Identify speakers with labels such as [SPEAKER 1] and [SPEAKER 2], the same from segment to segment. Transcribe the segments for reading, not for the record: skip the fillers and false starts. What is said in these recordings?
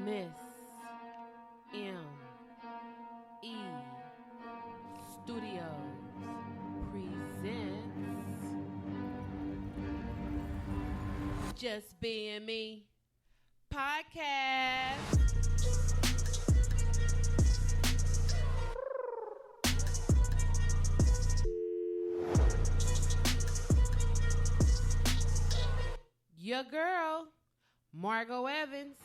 [SPEAKER 1] Miss M E Studios presents Just Being Me podcast. Your girl, Margot Evans.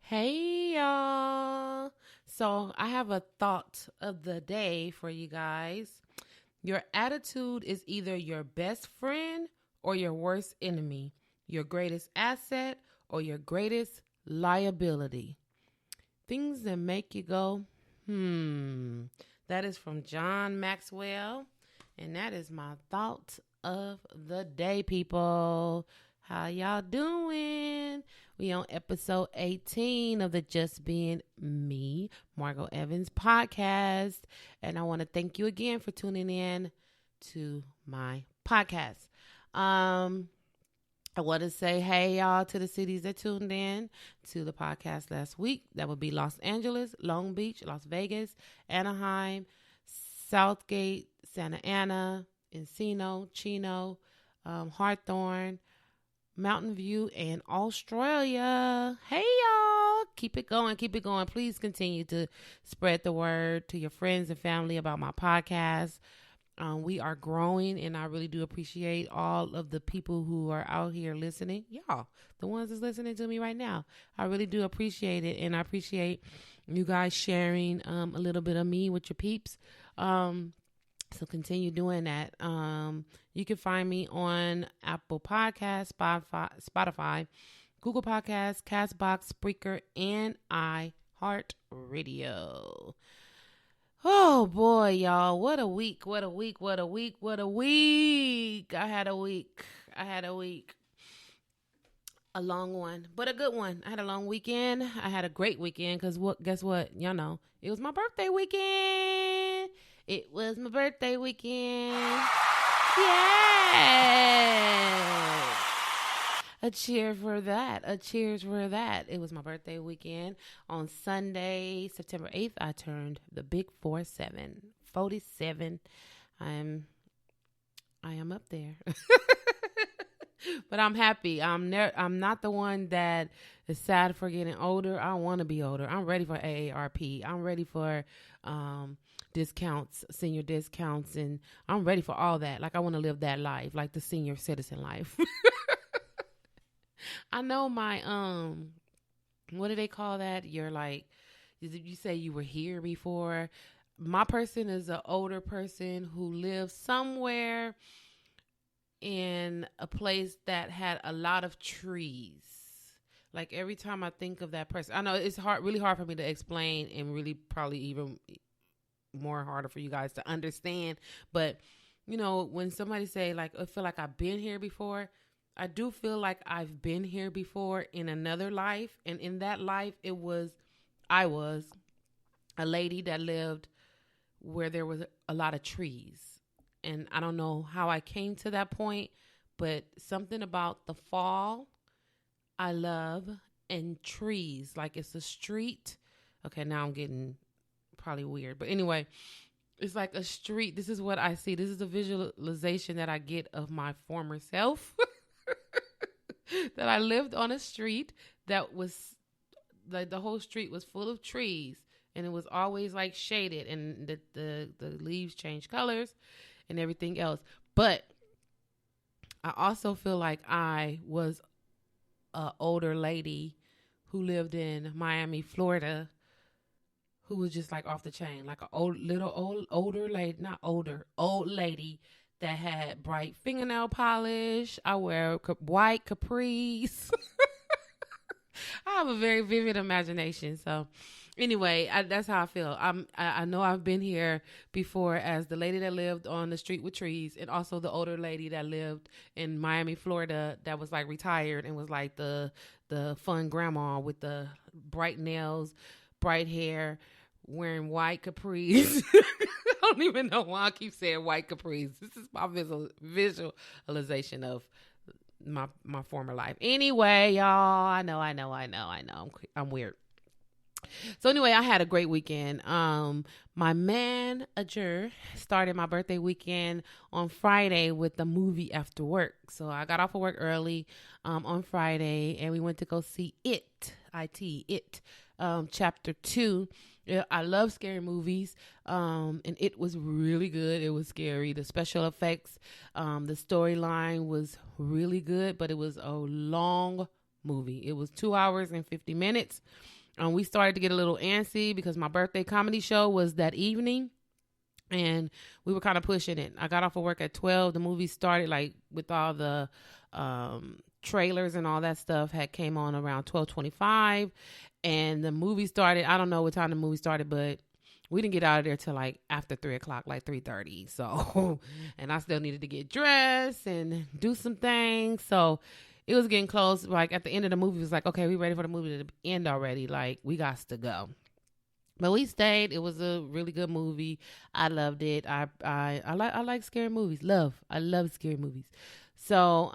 [SPEAKER 1] Hey y'all. So I have a thought of the day for you guys. Your attitude is either your best friend or your worst enemy, your greatest asset or your greatest liability. Things that make you go, That is from John Maxwell. And that is my thought of the day, people. How y'all doing? We on episode 18 of the Just Being Me, Margot Evans podcast. And I want to thank you again for tuning in to my podcast. I want to say hey, y'all, to the cities that tuned in to the podcast last week. That would be Los Angeles, Long Beach, Las Vegas, Anaheim, Southgate, Santa Ana, Encino, Chino, Hawthorne, Mountain View, and Australia. Hey, y'all. Keep it going. Keep it going. Please continue to spread the word to your friends and family about my podcast. We are growing, and I really do appreciate all of the people who are out here listening. Y'all, the ones that's listening to me right now. I really do appreciate it, and I appreciate you guys sharing a little bit of me with your peeps. So continue doing that. You can find me on Apple Podcasts, Spotify, Google Podcasts, Castbox, Spreaker, and iHeartRadio. Oh boy, y'all. What a week. What a week. What a week. What a week. I had a week. A long one, but a good one. I had a long weekend. I had a great weekend because guess what? Y'all know, it was my birthday weekend. It was my birthday weekend. Yeah. A cheer for that. A cheers for that. It was my birthday weekend. On Sunday, September 8th, I turned the big 47. I am up there. But I'm happy. I'm not the one that is sad for getting older. I want to be older. I'm ready for AARP. I'm ready for discounts, senior discounts, and I'm ready for all that. Like, I want to live that life, like the senior citizen life. I know my what do they call that? You're like, you say you were here before. My person is an older person who lives somewhere in a place that had a lot of trees. Like, every time I think of that person, I know it's really hard for me to explain, and really probably even more harder for you guys to understand. But, you know, when somebody say, like, I feel like I've been here before, I do feel like I've been here before in another life. And in that life, I was a lady that lived where there was a lot of trees. And I don't know how I came to that point, but something about the fall I love, and trees. Like, it's a street. Okay, now I'm getting probably weird. But anyway, it's like a street. This is what I see. This is a visualization that I get of my former self. That I lived on a street that was like, the whole street was full of trees, and it was always like shaded, and the leaves changed colors and everything else. But I also feel like I was an older lady who lived in Miami, Florida, who was just like off the chain, like an old lady that had bright fingernail polish. I wear white capris. I have a very vivid imagination. So anyway, that's how I feel. I know I've been here before as the lady that lived on the street with trees, and also the older lady that lived in Miami, Florida, that was like retired and was like the fun grandma with the bright nails, bright hair, wearing white capris. I don't even know why I keep saying white capris. This is my visualization of my former life. Anyway, y'all, I know. I'm weird. So anyway, I had a great weekend. My manager started my birthday weekend on Friday with the movie after work. So I got off of work early on Friday, and we went to go see It, Chapter 2. Yeah, I love scary movies, and It was really good. It was scary. The special effects, the storyline was really good, but it was a long movie. It was 2 hours and 50 minutes. We started to get a little antsy because my birthday comedy show was that evening, and we were kind of pushing it. I got off of work at 12. The movie started, like, with all the trailers and all that stuff had came on around 12:25, and the movie started. I don't know what time the movie started, but we didn't get out of there till like after 3:00, like 3:30. So, and I still needed to get dressed and do some things. So it was getting close. Like at the end of the movie, it was like, okay, we ready for the movie to end already. Like we got to go. But we stayed. It was a really good movie. I loved it. I like scary movies. I love scary movies. So,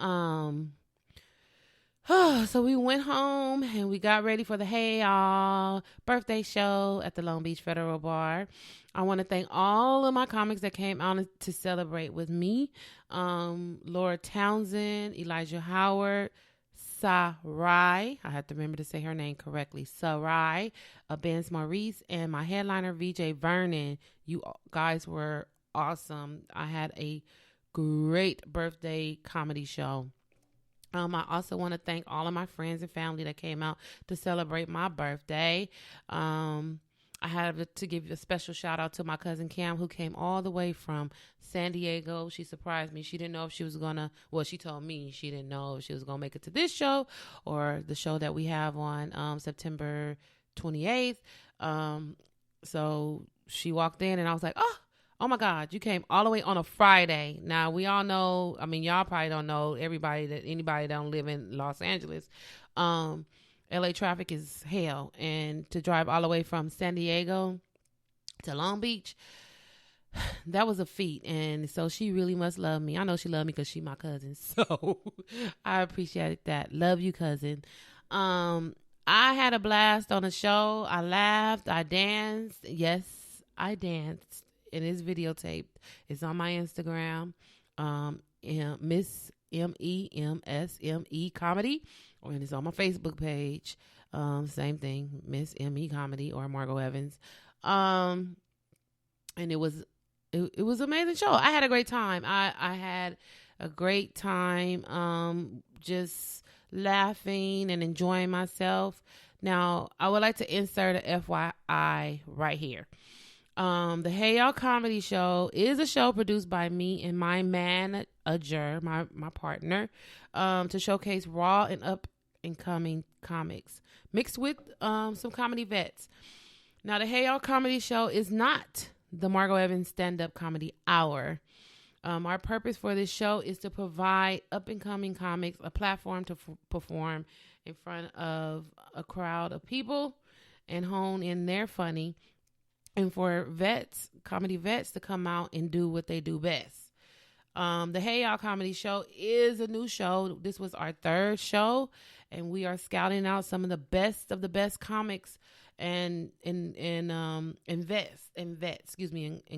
[SPEAKER 1] so we went home and we got ready for the Hey Y'all birthday show at the Long Beach Federal Bar. I want to thank all of my comics that came out to celebrate with me. Laura Townsend, Elijah Howard, Sarai. I have to remember to say her name correctly. Sarai, Benz Maurice, and my headliner, VJ Vernon. You guys were awesome. I had a great birthday comedy show. I also want to thank all of my friends and family that came out to celebrate my birthday. I had to give a special shout out to my cousin Cam, who came all the way from San Diego. She surprised me. She didn't know if she was she told me she didn't know if she was going to make it to this show or the show that we have on September 28th. So she walked in and I was like, oh my God, you came all the way on a Friday. Now, we all know, I mean, y'all probably don't know, anybody that don't live in Los Angeles. LA traffic is hell. And to drive all the way from San Diego to Long Beach, that was a feat. And so she really must love me. I know she loved me because she my cousin. So I appreciate that. Love you, cousin. I had a blast on the show. I laughed. I danced. Yes, I danced. And it's videotaped. It's on my Instagram, Miss MEMSME Comedy, and it's on my Facebook page. Same thing, Miss ME Comedy or Margot Evans. And it was an amazing show. I had a great time. I had a great time, just laughing and enjoying myself. Now, I would like to insert a FYI right here. The Hey Y'all Comedy Show is a show produced by me and my manager, my partner, to showcase raw and up and coming comics mixed with some comedy vets. Now, the Hey Y'all Comedy Show is not the Margot Evans Stand-Up Comedy Hour. Our purpose for this show is to provide up and coming comics a platform to perform in front of a crowd of people and hone in their funny. And for comedy vets, to come out and do what they do best. The Hey Y'all Comedy Show is a new show. This was our third show, and we are scouting out some of the best comics and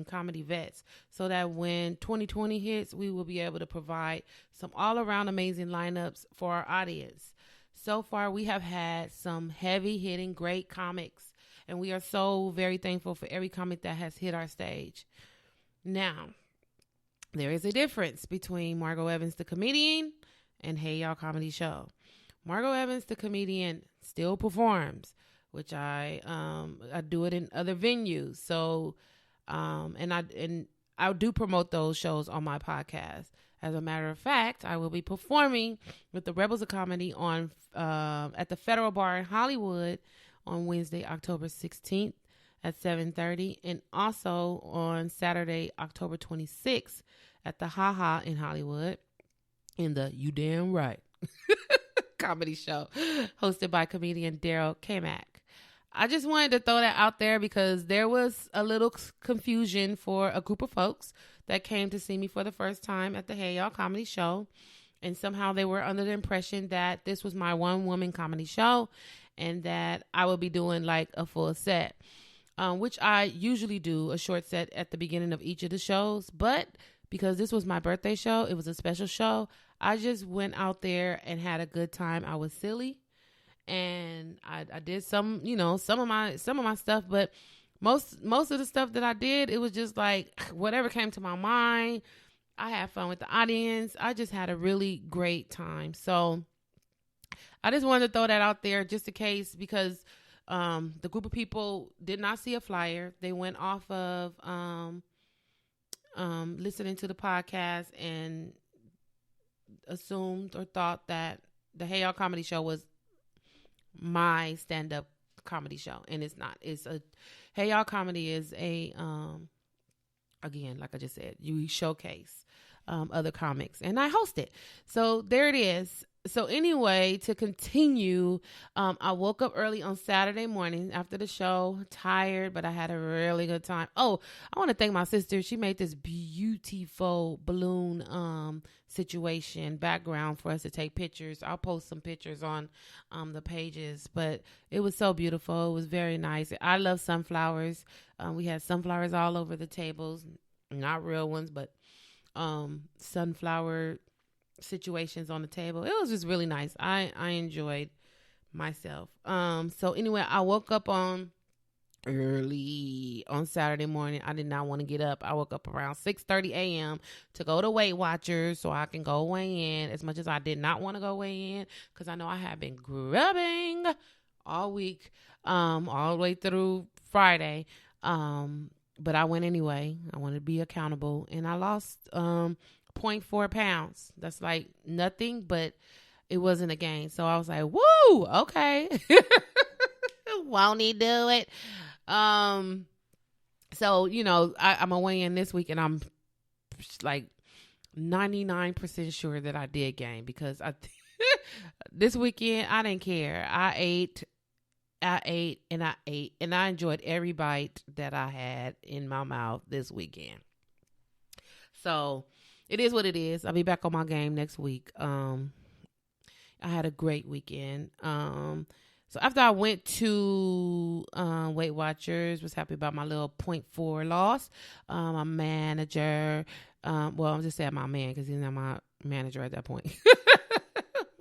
[SPEAKER 1] comedy vets, so that when 2020 hits, we will be able to provide some all around amazing lineups for our audience. So far, we have had some heavy hitting great comics. And we are so very thankful for every comic that has hit our stage. Now, there is a difference between Margot Evans, the comedian, and Hey Y'all Comedy Show. Margot Evans, the comedian, still performs, which I do it in other venues. So, and I do promote those shows on my podcast. As a matter of fact, I will be performing with the Rebels of Comedy at the Federal Bar in Hollywood on Wednesday, October 16th at 7:30, and also on Saturday, October 26th at the Ha Ha in Hollywood in the You Damn Right comedy show hosted by comedian Daryl Kamak. I just wanted to throw that out there because there was a little confusion for a group of folks that came to see me for the first time at the Hey Y'all Comedy Show. And somehow they were under the impression that this was my one-woman comedy show and that I would be doing like a full set, which I usually do a short set at the beginning of each of the shows. But because this was my birthday show, it was a special show, I just went out there and had a good time. I was silly. And I did some of my stuff, but most of the stuff that I did, it was just like whatever came to my mind. I had fun with the audience. I just had a really great time. So I just wanted to throw that out there just in case, because the group of people did not see a flyer. They went off of listening to the podcast and assumed or thought that the Hey Y'all Comedy Show was my stand-up comedy show, and it's not. It's a Hey Y'all Comedy is a again, like I just said, you showcase other comics, and I host it. So there it is. So anyway, to continue, I woke up early on Saturday morning after the show, tired, but I had a really good time. Oh, I want to thank my sister. She made this beautiful balloon situation background for us to take pictures. I'll post some pictures on the pages, but it was so beautiful. It was very nice. I love sunflowers. We had sunflowers all over the tables, not real ones, but sunflower situations on the table. It was just really nice. I enjoyed myself. So anyway, I woke up early on Saturday morning. I did not want to get up. I woke up around 6:30 a.m. to go to Weight Watchers so I can go weigh in, as much as I did not want to go weigh in because I know I have been grubbing all week, all the way through Friday. But I went anyway. I wanted to be accountable, and I lost 0.4 pounds. That's like nothing, but it wasn't a gain. So I was like, woo, okay. Won't he do it? So, I'm gonna weigh in this week, and I'm like 99% sure that I did gain, because this weekend I didn't care. I ate, and I enjoyed every bite that I had in my mouth this weekend. So it is what it is. I'll be back on my game next week. I had a great weekend. So after I went to Weight Watchers, was happy about my little 0.4 loss. My manager, well, I'm just saying my man because he's not my manager at that point.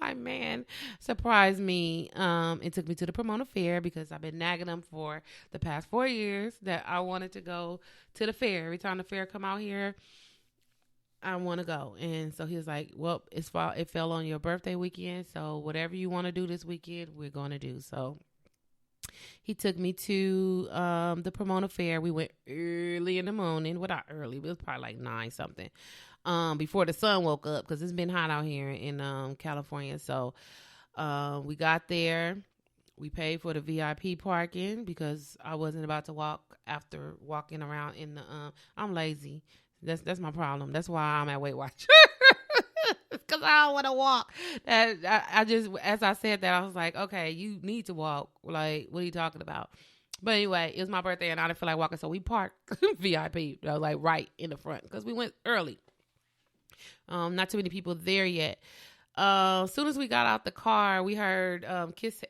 [SPEAKER 1] My man surprised me and took me to the Pomona Fair, because I've been nagging him for the past 4 years that I wanted to go to the fair. Every time the fair come out here, I want to go. And so he was like, well, it fell on your birthday weekend, so whatever you want to do this weekend, we're going to do. So he took me to the Pomona Fair. We went early in the morning. Well, not early, but it was probably like 9 something, before the sun woke up, because it's been hot out here in California. So we got there. We paid for the VIP parking because I wasn't about to walk after walking around in the I'm lazy. That's my problem. That's why I'm at Weight Watch. Because I don't want to walk. I just, as I said that, I was like, okay, you need to walk. Like, what are you talking about? But anyway, it was my birthday and I didn't feel like walking, so we parked VIP. I was like right in the front because we went early. Not too many people there yet. As soon as we got out the car, we heard Kiss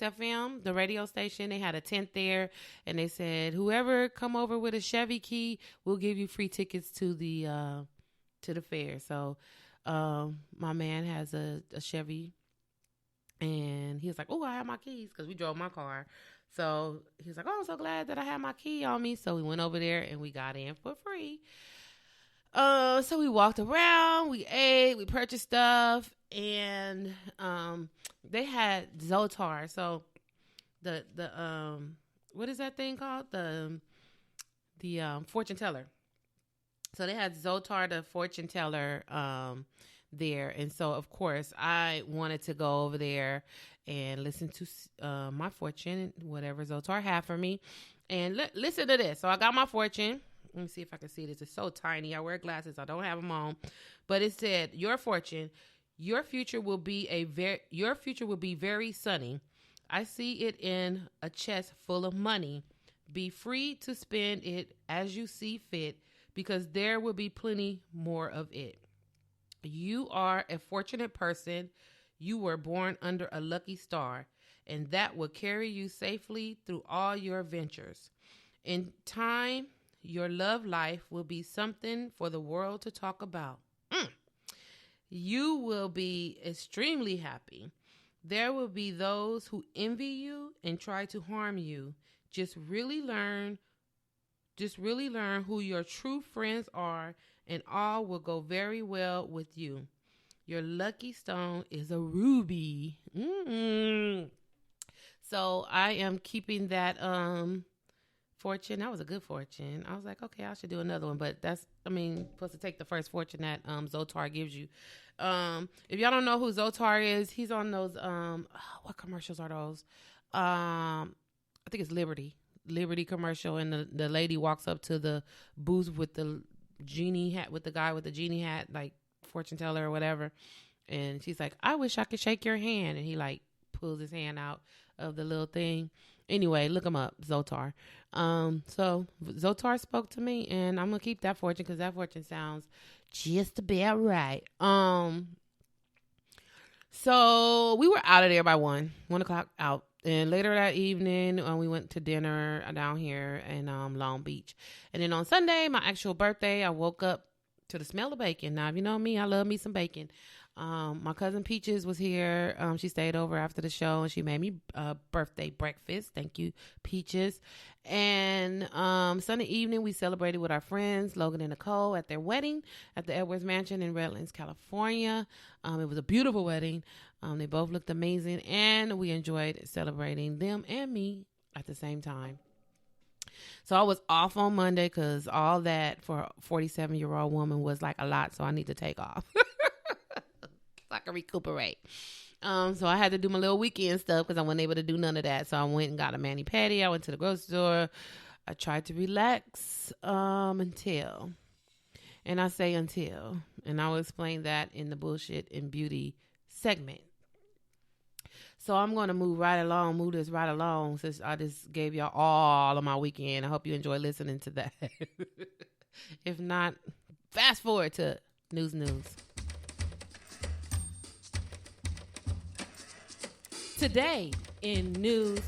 [SPEAKER 1] FM, the radio station. They had a tent there, and they said, whoever come over with a Chevy key, we'll give you free tickets to the fair. So my man has a Chevy, and he was like, oh, I have my keys, because we drove my car. So he was like, oh, I'm so glad that I have my key on me. So we went over there and we got in for free. So we walked around, we ate, we purchased stuff, and they had Zoltar. So the what is that thing called? The fortune teller. So they had Zoltar, the fortune teller, there. And so of course I wanted to go over there and listen to my fortune, whatever Zoltar had for me. And listen to this. So I got my fortune. Let me see if I can see this. It's so tiny. I wear glasses. I don't have them on. But it said, your fortune, your future will be very sunny. I see it in a chest full of money. Be free to spend it as you see fit, because there will be plenty more of it. You are a fortunate person. You were born under a lucky star, and that will carry you safely through all your ventures. In time, your love life will be something for the world to talk about. You will be extremely happy. There will be those who envy you and try to harm you. Just really learn who your true friends are, and all will go very well with you. Your lucky stone is a ruby. So I am keeping that fortune. That was a good fortune. I was like, okay, I should do another one, but supposed to take the first fortune that Zoltar gives you. If y'all don't know who Zoltar is, he's on those what commercials are those? I think it's Liberty commercial, and the lady walks up to the booth with the genie hat, with the guy with the genie hat, like fortune teller or whatever, and she's like, I wish I could shake your hand, and he like pulls his hand out of the little thing. Anyway, look him up, Zoltar. So Zoltar spoke to me, and I'm gonna keep that fortune because that fortune sounds just about right. So we were out of there by 1 o'clock out. And later that evening, we went to dinner down here in Long Beach. And then on Sunday, my actual birthday, I woke up to the smell of bacon. Now, if you know me, I love me some bacon. My cousin Peaches was here. She stayed over after the show, and she made me a birthday breakfast. Thank you, Peaches. And Sunday evening, we celebrated with our friends, Logan and Nicole, at their wedding at the Edwards Mansion in Redlands, California. It was a beautiful wedding. They both looked amazing, and we enjoyed celebrating them and me at the same time. So I was off on Monday because all that for a 47-year-old woman was like a lot, so I need to take off so I can recuperate. So I had to do my little weekend stuff because I wasn't able to do none of that. So I went and got a mani-pedi. I went to the grocery store. I tried to relax until, and I say until, and I will explain that in the bullshit and beauty segment. So I'm going to move this right along since I just gave y'all all of my weekend. I hope you enjoy listening to that. If not, fast forward to news. Today in news.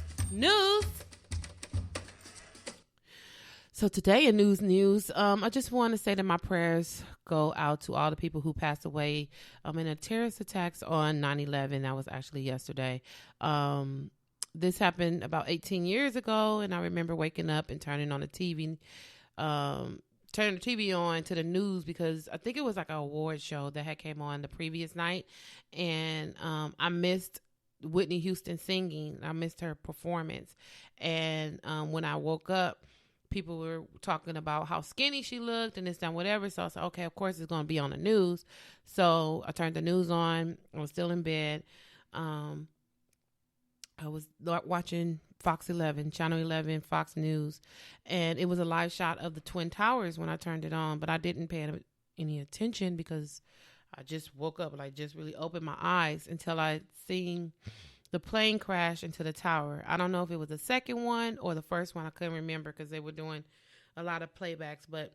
[SPEAKER 1] So today in news, I just want to say that my prayers go out to all the people who passed away in a terrorist attacks on 9/11. That was actually yesterday. This happened about 18 years ago, and I remember waking up and turning on the TV, on to the news because I think it was like an award show that had came on the previous night, and I missed Whitney Houston singing. I missed her performance, and when I woke up, people were talking about how skinny she looked and this and whatever. So I said, okay, of course it's going to be on the news. So I turned the news on. I was still in bed. I was watching Fox 11, Channel 11, Fox News. And it was a live shot of the Twin Towers when I turned it on. But I didn't pay any attention because I just woke up, like just really opened my eyes until I seen the plane crashed into the tower. I don't know if it was the second one or the first one. I couldn't remember because they were doing a lot of playbacks. But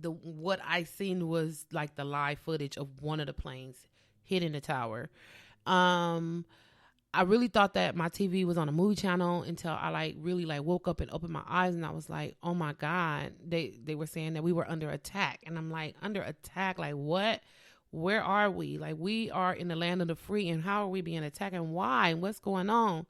[SPEAKER 1] what I seen was like the live footage of one of the planes hitting the tower. I really thought that my TV was on a movie channel until I really woke up and opened my eyes, and I was like, oh my God. They were saying that we were under attack. And I'm like, under attack? Like what? Where are we? Like, we are in the land of the free, and how are we being attacked, and why, and what's going on?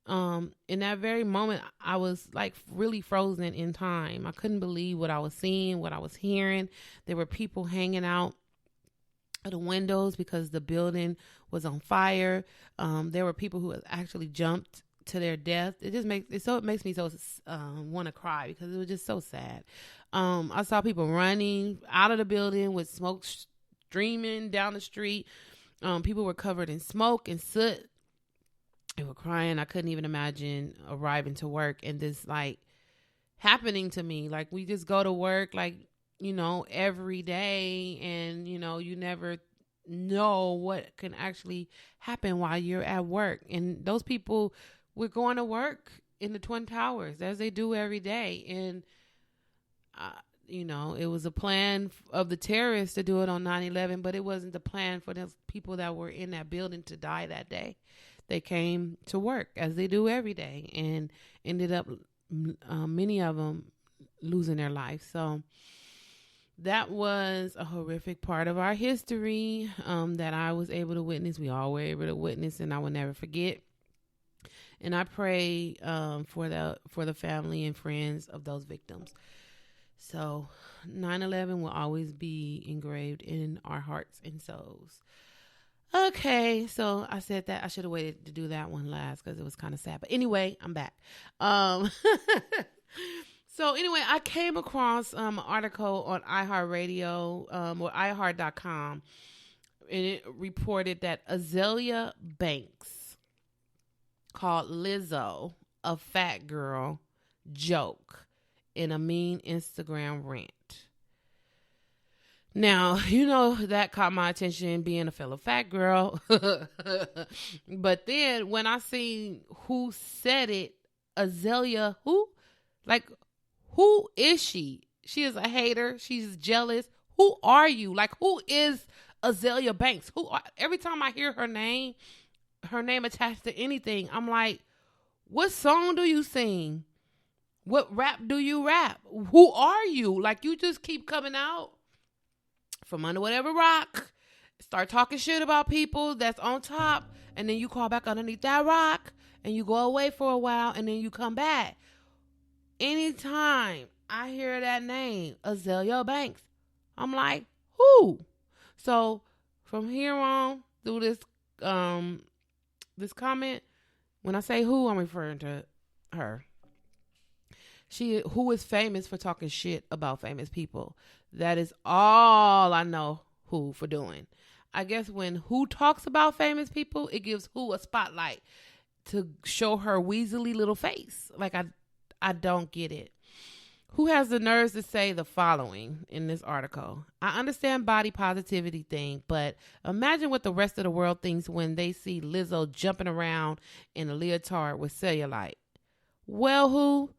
[SPEAKER 1] In that very moment, I was like really frozen in time. I couldn't believe what I was seeing, what I was hearing. There were people hanging out of the windows because the building was on fire. There were people who actually jumped to their death. It makes me so want to cry because it was just so sad. I saw people running out of the building with smoke streaming down the street. People were covered in smoke and soot. They were crying. I couldn't even imagine arriving to work and this like happening to me. Like, we just go to work like, every day, and you never know what can actually happen while you're at work. And those people were going to work in the Twin Towers as they do every day. And, it was a plan of the terrorists to do it on 9/11, but it wasn't the plan for those people that were in that building to die that day. They came to work as they do every day and ended up, many of them, losing their life. So that was a horrific part of our history that I was able to witness. We all were able to witness, and I will never forget. And I pray for the family and friends of those victims. So 9/11 will always be engraved in our hearts and souls. Okay, so I said that I should have waited to do that one last because it was kind of sad. But anyway, I'm back. So anyway, I came across an article on iHeartRadio or iHeart.com, and it reported that Azealia Banks called Lizzo a fat girl joke in a mean Instagram rant. Now, that caught my attention being a fellow fat girl. But then when I seen who said it, Azealia, who? Like, who is she? She is a hater. She's jealous. Who are you? Like, who is Azealia Banks? Every time I hear her name attached to anything, I'm like, what song do you sing? What rap do you rap? Who are you? Like, you just keep coming out from under whatever rock, start talking shit about people that's on top, and then you crawl back underneath that rock, and you go away for a while, and then you come back. Anytime I hear that name, Azealia Banks, I'm like, who? So from here on through this comment, when I say who, I'm referring to her. Who is famous for talking shit about famous people. That is all I know who for doing. I guess when who talks about famous people, it gives who a spotlight to show her weaselly little face. Like, I don't get it. Who has the nerves to say the following in this article? I understand body positivity thing, but imagine what the rest of the world thinks when they see Lizzo jumping around in a leotard with cellulite. Well, who?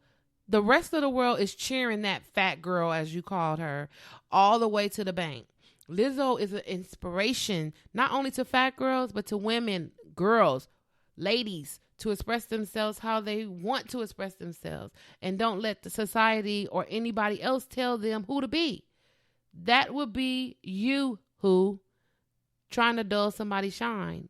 [SPEAKER 1] The rest of the world is cheering that fat girl, as you called her, all the way to the bank. Lizzo is an inspiration, not only to fat girls, but to women, girls, ladies, to express themselves how they want to express themselves. And don't let the society or anybody else tell them who to be. That would be you, who, trying to dull somebody's shine.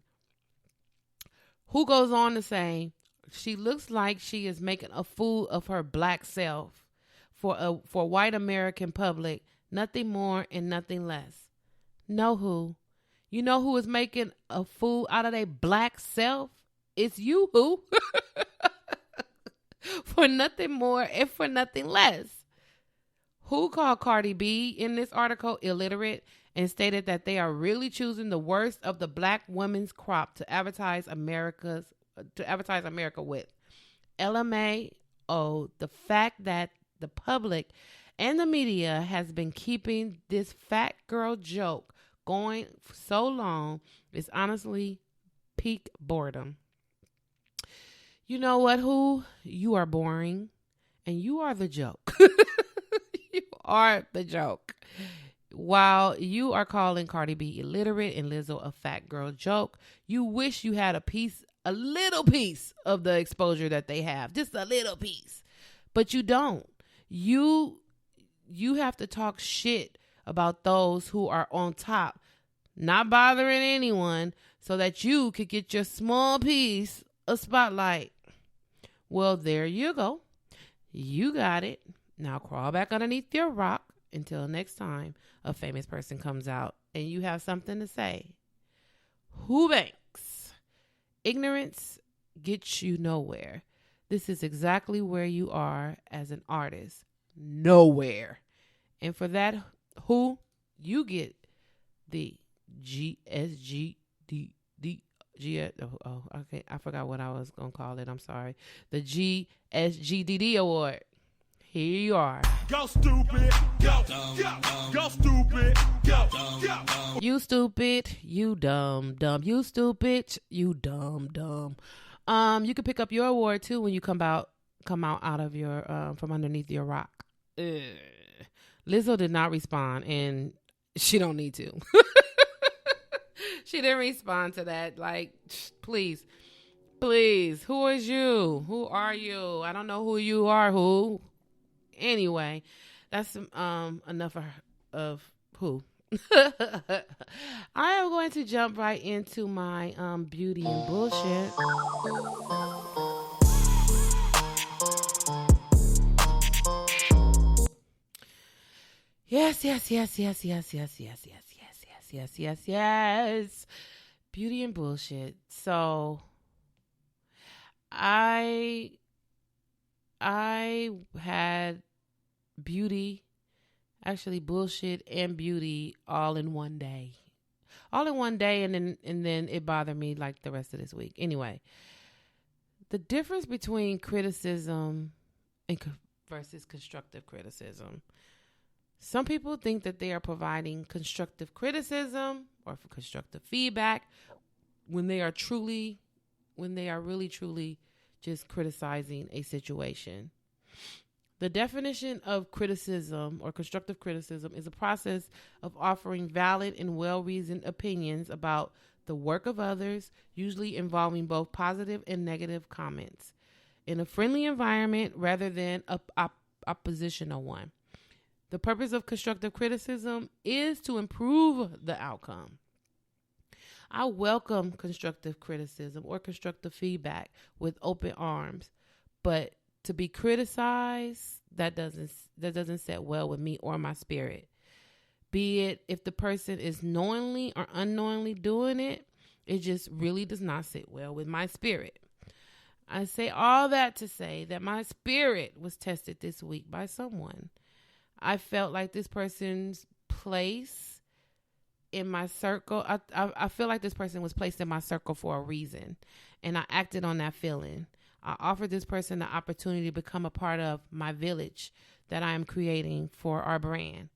[SPEAKER 1] Who goes on to say, she looks like she is making a fool of her black self for white American public, nothing more and nothing less. No, who? You know who is making a fool out of their black self? It's you, who? For nothing more and for nothing less. Who called Cardi B in this article illiterate and stated that they are really choosing the worst of the black woman's crop to advertise America with. LMAO, the fact that the public and the media has been keeping this fat girl joke going for so long is honestly peak boredom. You know what, who? You are boring and you are the joke. You are the joke. While you are calling Cardi B illiterate and Lizzo a fat girl joke, you wish you had a little piece of the exposure that they have. Just a little piece. But you don't. You have to talk shit about those who are on top, not bothering anyone, so that you could get your small piece of spotlight. Well, there you go. You got it. Now crawl back underneath your rock until next time a famous person comes out and you have something to say. Who Banks? Ignorance gets you nowhere. This is exactly where you are as an artist. Nowhere. And for that, who? You get the okay, I forgot what I was going to call it. I'm sorry. The GSGDD award. Here you are.
[SPEAKER 2] Go stupid. Go. Go stupid. Go.
[SPEAKER 1] You stupid. You dumb. You stupid. You dumb. You can pick up your award too when you come out of your from underneath your rock. Lizzo did not respond, and she don't need to. She didn't respond to that. Like, please, who is you? Who are you? I don't know who you are. Who? Anyway, that's enough of who. I am going to jump right into my beauty and bullshit. Yes. Beauty and bullshit. So I had beauty, actually bullshit and beauty all in one day. And then it bothered me like the rest of this week. Anyway, the difference between criticism and versus constructive criticism. Some people think that they are providing constructive criticism or for constructive feedback when they are really truly just criticizing a situation. The definition of criticism or constructive criticism is a process of offering valid and well-reasoned opinions about the work of others, usually involving both positive and negative comments, in a friendly environment rather than a oppositional one. The purpose of constructive criticism is to improve the outcome. I welcome constructive criticism or constructive feedback with open arms, but to be criticized, that doesn't set well with me or my spirit. Be it if the person is knowingly or unknowingly doing it, it just really does not sit well with my spirit. I say all that to say that my spirit was tested this week by someone. I felt like this person's place in my circle, I feel like this person was placed in my circle for a reason, and I acted on that feeling. I offered this person the opportunity to become a part of my village that I am creating for our brand.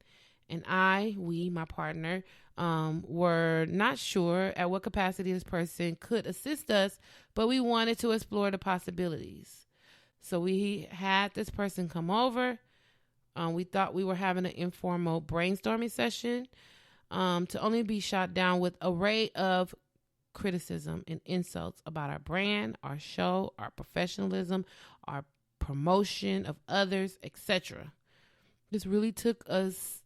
[SPEAKER 1] And my partner, were not sure at what capacity this person could assist us, but we wanted to explore the possibilities. So we had this person come over. We thought we were having an informal brainstorming session, to only be shot down with an array of criticism and insults about our brand, our show, our professionalism, our promotion of others, etc. This really took us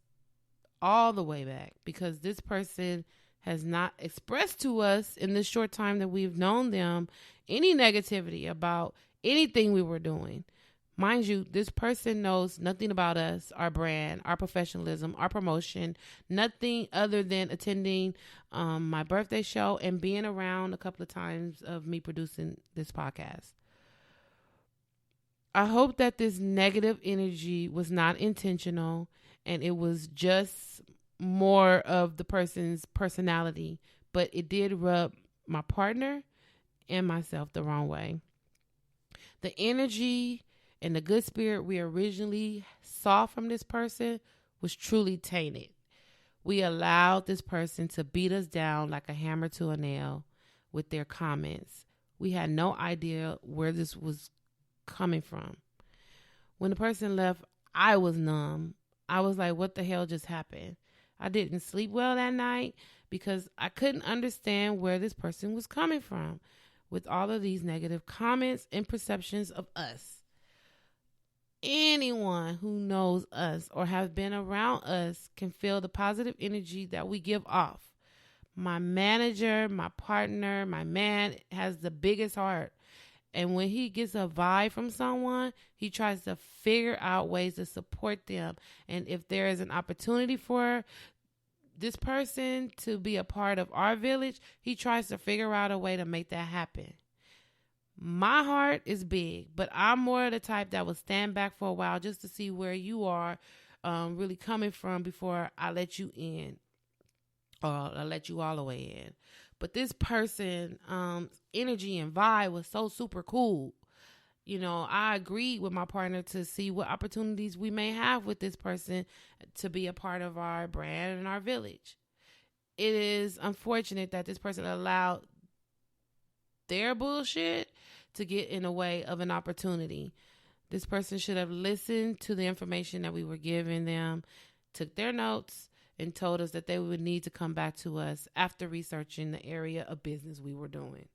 [SPEAKER 1] all the way back because this person has not expressed to us in this short time that we've known them any negativity about anything we were doing. Mind you, this person knows nothing about us, our brand, our professionalism, our promotion, nothing other than attending my birthday show and being around a couple of times of me producing this podcast. I hope that this negative energy was not intentional and it was just more of the person's personality, but it did rub my partner and myself the wrong way. The energy and the good spirit we originally saw from this person was truly tainted. We allowed this person to beat us down like a hammer to a nail with their comments. We had no idea where this was coming from. When the person left, I was numb. I was like, what the hell just happened? I didn't sleep well that night because I couldn't understand where this person was coming from with all of these negative comments and perceptions of us. Anyone who knows us or has been around us can feel the positive energy that we give off. My manager, my partner, my man has the biggest heart. And when he gets a vibe from someone, he tries to figure out ways to support them. And if there is an opportunity for this person to be a part of our village, he tries to figure out a way to make that happen. My heart is big, but I'm more of the type that will stand back for a while just to see where you are really coming from before I let you in or I let you all the way in. But this person, energy and vibe was so super cool. I agreed with my partner to see what opportunities we may have with this person to be a part of our brand and our village. It is unfortunate that this person allowed their bullshit to get in the way of an opportunity. This person should have listened to the information that we were giving them, took their notes, and told us that they would need to come back to us after researching the area of business we were doing.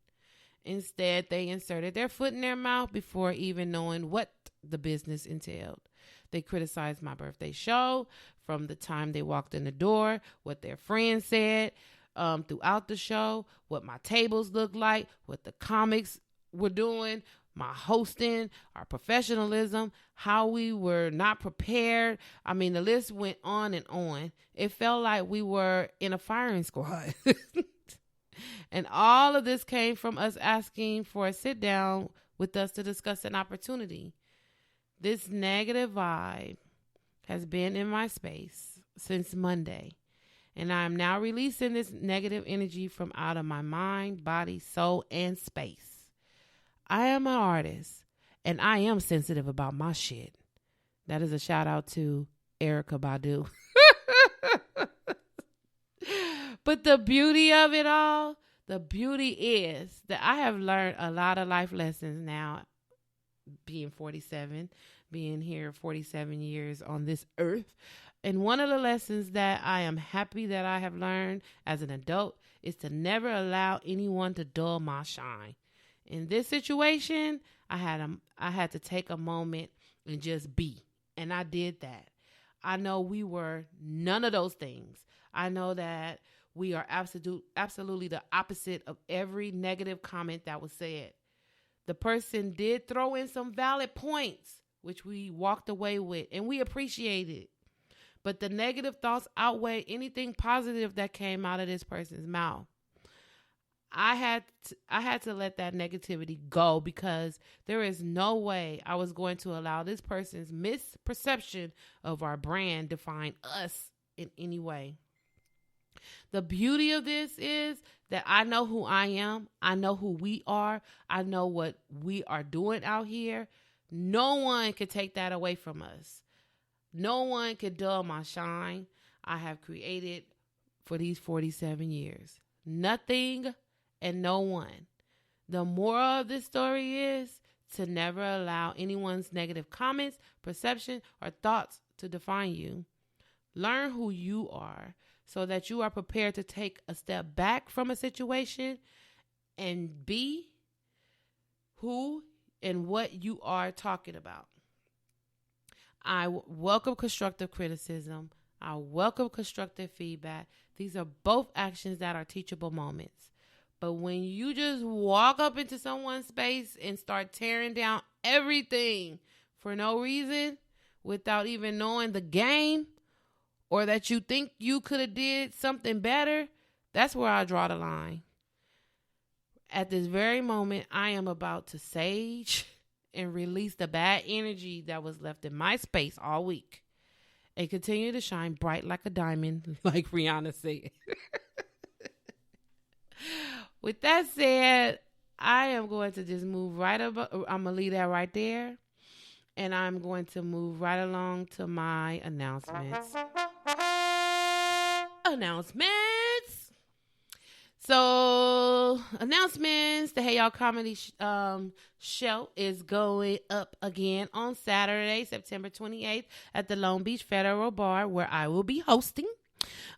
[SPEAKER 1] Instead, they inserted their foot in their mouth before even knowing what the business entailed. They criticized my birthday show from the time they walked in the door, what their friends said throughout the show, what my tables looked like, what the comics were doing, my hosting, our professionalism, how we were not prepared. I mean, the list went on and on. It felt like we were in a firing squad. And all of this came from us asking for a sit down with us to discuss an opportunity. This negative vibe has been in my space since Monday, and I am now releasing this negative energy from out of my mind, body, soul, and space. I am an artist, and I am sensitive about my shit. That is a shout out to Erykah Badu. But the beauty of it all, the beauty is that I have learned a lot of life lessons now, being 47, being here 47 years on this earth. And one of the lessons that I am happy that I have learned as an adult is to never allow anyone to dull my shine. In this situation, I had to take a moment and just be. And I did that. I know we were none of those things. I know that we are absolutely the opposite of every negative comment that was said. The person did throw in some valid points, which we walked away with, and we appreciate it. But the negative thoughts outweigh anything positive that came out of this person's mouth. I had to let that negativity go because there is no way I was going to allow this person's misperception of our brand define us in any way. The beauty of this is that I know who I am. I know who we are. I know what we are doing out here. No one can take that away from us. No one can dull my shine I have created for these 47 years. Nothing and no one. The moral of this story is to never allow anyone's negative comments, perception, or thoughts to define you. Learn who you are so that you are prepared to take a step back from a situation and be who and what you are talking about. I welcome constructive criticism. I welcome constructive feedback. These are both actions that are teachable moments. But when you just walk up into someone's space and start tearing down everything for no reason, without even knowing the game, or that you think you could have did something better, that's where I draw the line. At this very moment, I am about to sage and release the bad energy that was left in my space all week and continue to shine bright like a diamond, like Rihanna said. With that said, I am going to just move right up. I'm going to leave that right there. And I'm going to move right along to my announcements. So, announcements. The Hey Y'all Comedy show is going up again on Saturday, September 28th at the Long Beach Federal Bar, where I will be hosting.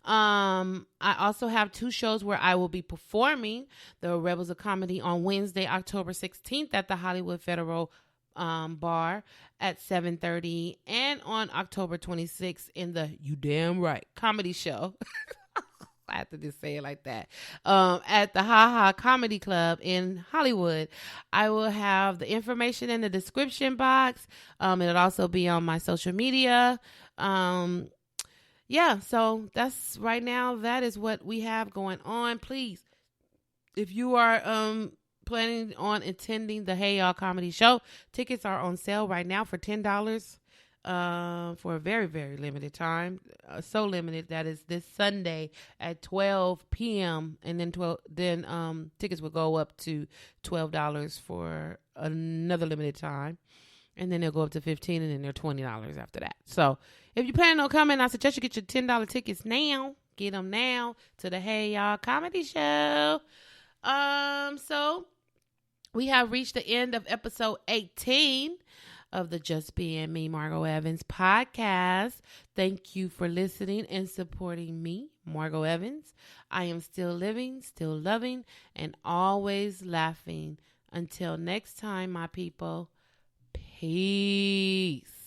[SPEAKER 1] I also have 2 shows where I will be performing. The Rebels of Comedy on Wednesday, October 16th at the Hollywood Federal Bar at 7:30, and on October 26th in the You Damn Right Comedy Show. I have to just say it like that. At the Ha Ha Comedy Club in Hollywood. I will have the information in the description box. It'll also be on my social media. Yeah, so that's right now. That is what we have going on. Please, if you are planning on attending the Hey Y'all Comedy Show, tickets are on sale right now for $10. for a very, very limited time. So limited that is this Sunday at 12 p.m. And then tickets will go up to $12 for another limited time. And then they'll go up to $15, and then they're $20 after that. So if you plan on coming, I suggest you get your $10 tickets now. Get them now to the Hey Y'all Comedy Show. So we have reached the end of episode 18 of the Just Being Me, Margot Evans podcast. Thank you for listening and supporting me, Margot Evans. I am still living, still loving, and always laughing. Until next time, my people, peace.